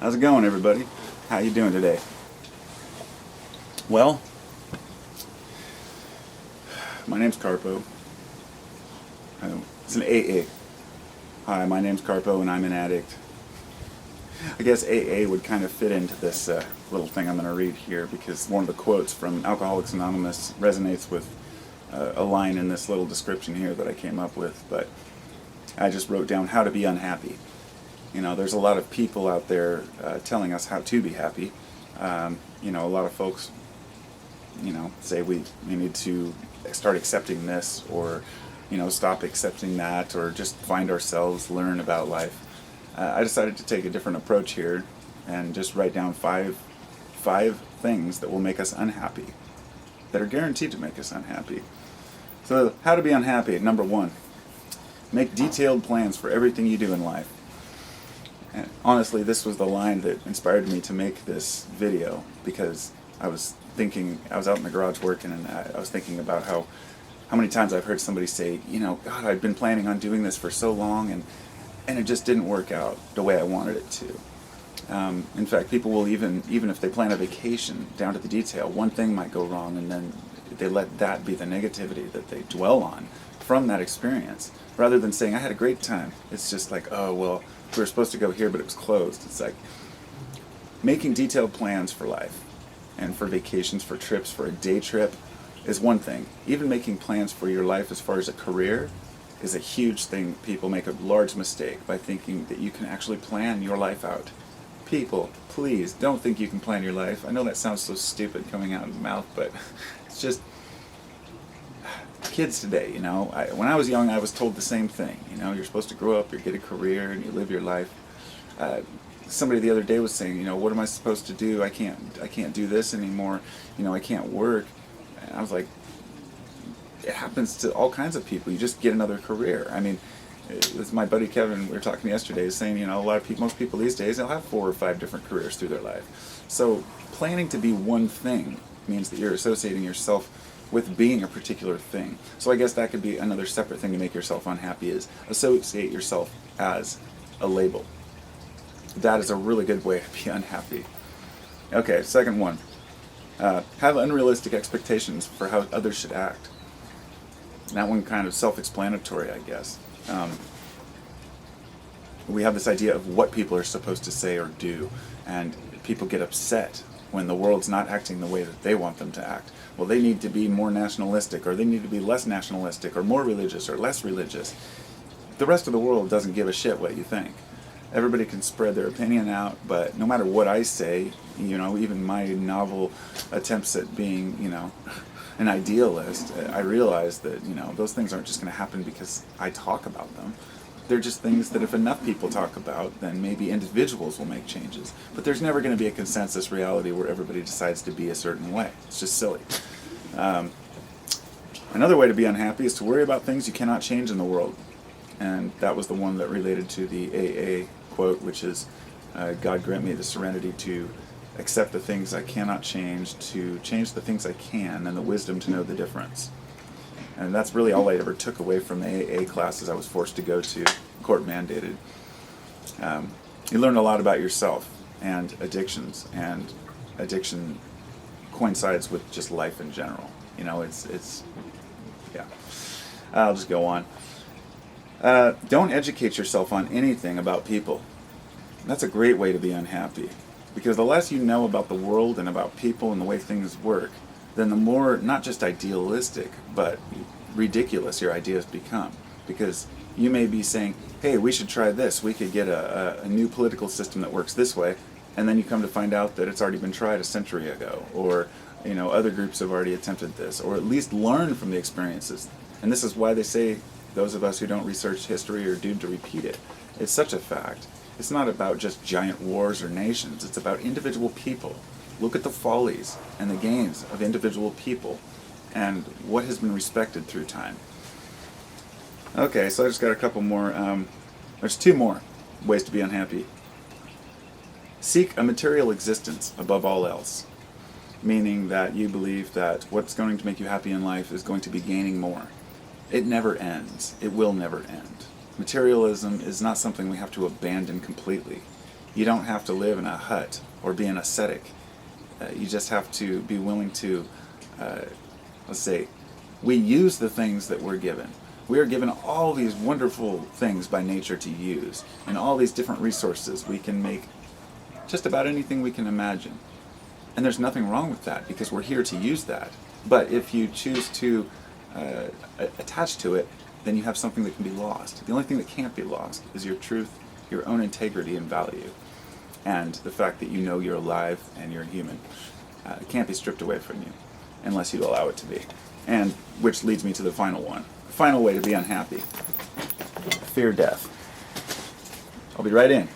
How's it going, everybody? How you doing today? Well, my name's Carpo. It's an AA. Hi, my name's Carpo, and I'm an addict. I guess AA would kind of fit into this little thing I'm going to read here, because one of the quotes from Alcoholics Anonymous resonates with a line in this little description here that I came up with. But I just wrote down how to be unhappy. You know, there's a lot of people out there telling us how to be happy. A lot of folks, say we need to start accepting this, or, stop accepting that, or just find ourselves, learn about life. I decided to take a different approach here and just write down five things that will make us unhappy, that are guaranteed to make us unhappy. So, how to be unhappy. Number 1, make detailed plans for everything you do in life. And honestly, this was the line that inspired me to make this video, because I was out in the garage working, and I was thinking about how many times I've heard somebody say, God, I've been planning on doing this for so long, and it just didn't work out the way I wanted it to. In fact, people will even if they plan a vacation down to the detail, one thing might go wrong, and then they let that be the negativity that they dwell on from that experience, rather than saying, I had a great time. It's just like, oh, well, we were supposed to go here, but it was closed. It's like making detailed plans for life and for vacations, for trips, for a day trip is one thing. Even making plans for your life as far as a career is a huge thing. People make a large mistake by thinking that you can actually plan your life out. People, please don't think you can plan your life. I know that sounds so stupid coming out of the mouth, but it's just kids today, when I was young, I was told the same thing. You're supposed to grow up, you get a career, and you live your life. Somebody the other day was saying, what am I supposed to do? I can't do this anymore. I can't work. And I was like, it happens to all kinds of people. You just get another career. I mean, it's my buddy Kevin, we were talking yesterday, is saying, most people these days, they'll have 4 or 5 different careers through their life. So planning to be one thing means that you're associating yourself with being a particular thing. So I guess that could be another separate thing to make yourself unhappy, is associate yourself as a label. That is a really good way to be unhappy. Okay, second one. Have unrealistic expectations for how others should act. That one kind of self-explanatory, I guess. We have this idea of what people are supposed to say or do, and people get upset when the world's not acting the way that they want them to act. Well, they need to be more nationalistic, or they need to be less nationalistic, or more religious, or less religious. The rest of the world doesn't give a shit what you think. Everybody can spread their opinion out, but no matter what I say, even my novel attempts at being, an idealist, I realize that, those things aren't just going to happen because I talk about them. They're just things that if enough people talk about, then maybe individuals will make changes. But there's never going to be a consensus reality where everybody decides to be a certain way. It's just silly. Another way to be unhappy is to worry about things you cannot change in the world. And that was the one that related to the AA quote, which is, God grant me the serenity to accept the things I cannot change, to change the things I can, and the wisdom to know the difference. And that's really all I ever took away from the AA classes I was forced to go to, court mandated. You learn a lot about yourself and addictions, and addiction coincides with just life in general. Yeah. I'll just go on. Don't educate yourself on anything about people. That's a great way to be unhappy, because the less you know about the world and about people and the way things work, then the more, not just idealistic, but ridiculous your ideas become. Because you may be saying, hey, we should try this, we could get a new political system that works this way, and then you come to find out that it's already been tried a century ago, or other groups have already attempted this, or at least learn from the experiences. And this is why they say those of us who don't research history are doomed to repeat it. It's such a fact. It's not about just giant wars or nations, it's about individual people. Look at the follies and the gains of individual people and what has been respected through time. Okay, so I just got a couple more. There's 2 more ways to be unhappy. Seek a material existence above all else, meaning that you believe that what's going to make you happy in life is going to be gaining more. It never ends. It will never end. Materialism is not something we have to abandon completely. You don't have to live in a hut or be an ascetic. You just have to be willing to, let's say, we use the things that we're given. We are given all these wonderful things by nature to use, and all these different resources. We can make just about anything we can imagine. And there's nothing wrong with that, because we're here to use that. But if you choose to attach to it, then you have something that can be lost. The only thing that can't be lost is your truth, your own integrity and value, and the fact that you know you're alive and you're human. It can't be stripped away from you unless you allow it to be. And which leads me to the final one. The final way to be unhappy. Fear death. I'll be right in.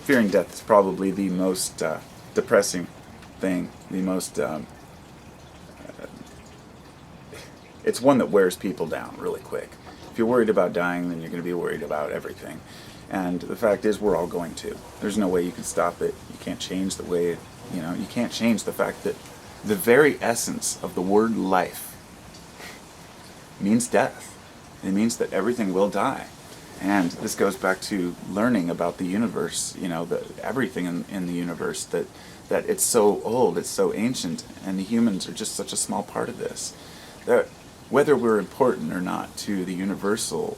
Fearing death is probably the most depressing thing, the most it's one that wears people down really quick. If you're worried about dying, then you're going to be worried about everything. And the fact is, we're all going to. There's no way you can stop it. You can't change the way, you can't change the fact that the very essence of the word life means death. It means that everything will die. And this goes back to learning about the universe, everything in the universe, that it's so old, it's so ancient, and the humans are just such a small part of this. That whether we're important or not to the universal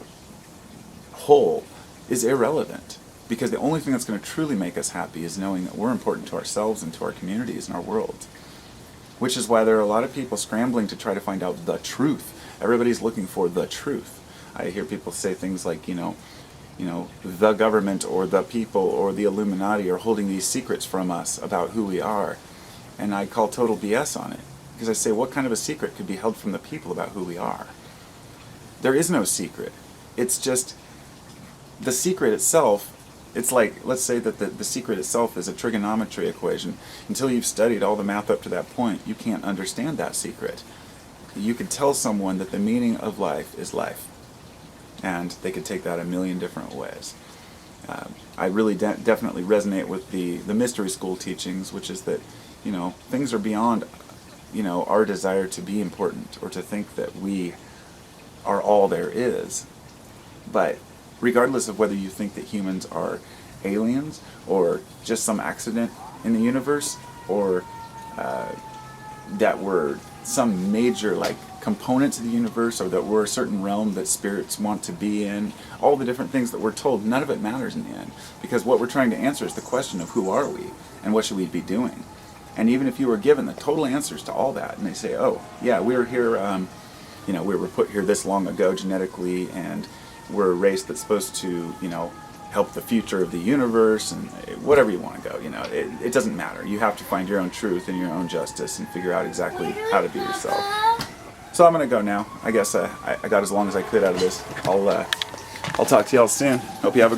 whole is irrelevant, because the only thing that's going to truly make us happy is knowing that we're important to ourselves and to our communities and our world. Which is why there are a lot of people scrambling to try to find out the truth. Everybody's looking for the truth. I hear people say things like, the government or the people or the Illuminati are holding these secrets from us about who we are. And I call total BS on it. Because I say, what kind of a secret could be held from the people about who we are? There is no secret. It's just the secret itself. It's like, let's say that the secret itself is a trigonometry equation. Until you've studied all the math up to that point, you can't understand that secret. You could tell someone that the meaning of life is life. And they could take that a million different ways. I really definitely resonate with the mystery school teachings, which is that, things are beyond our desire to be important or to think that we are all there is. But regardless of whether you think that humans are aliens or just some accident in the universe, or that we're some major component to the universe, or that we're a certain realm that spirits want to be in, all the different things that we're told, none of it matters in the end, because what we're trying to answer is the question of who are we and what should we be doing. And even if you were given the total answers to all that, and they say, oh, yeah, we were here, we were put here this long ago genetically, and we're a race that's supposed to, help the future of the universe, and whatever you want to go, it doesn't matter. You have to find your own truth and your own justice and figure out exactly how to be yourself. So I'm going to go now. I guess I got as long as I could out of this. I'll talk to y'all soon. Hope you have a